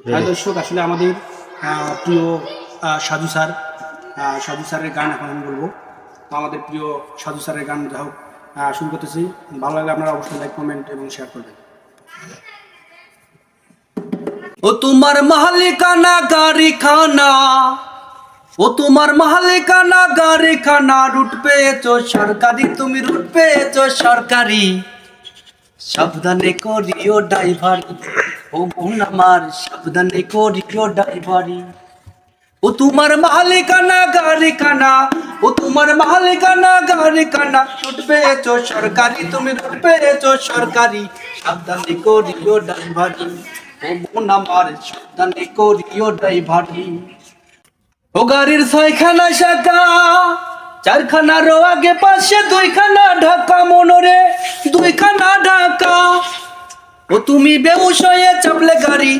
দর্শক আসলে আমাদের প্রিয় সাধু স্যারের গান এখন আমি বলবো। আমাদের প্রিয় সাধু স্যারের গান যা হোক শুরু করতেছি। ভালো লাগলে আপনারা অবশ্যই লাইক কমেন্ট এবং শেয়ার করবেন। ও তোমার মালিকানা গাড়ি খানা, ও তোমার মালিকানা গাড়ি খানা, রুট পেয়েছো সরকারি, তুমি রুট পেয়েছো সরকারি। সাবধানে করিও ড্রাইভারি, ও বোন আমার সাবধানে করিও ড্রাইভারি। ও তোমার মালিকানা গাড়ি খানা, ও তোমার মালিকানা গাড়ি খানা, রুট পেয়েছো সরকারি, তুমি রুট পেয়েছো সরকারি। সাবধানে করিও ড্রাইভারি, ও বোন আমার সাবধানে করিও ড্রাইভারি। ও গাড়ির ছয়খানা শাখা, চারখানারও আগে পাশে দুইখানা ঢাকা, মনরে দুইখানা ঢাকা। ও তুমি বেউস হয়ে চাপলে গাড়ি,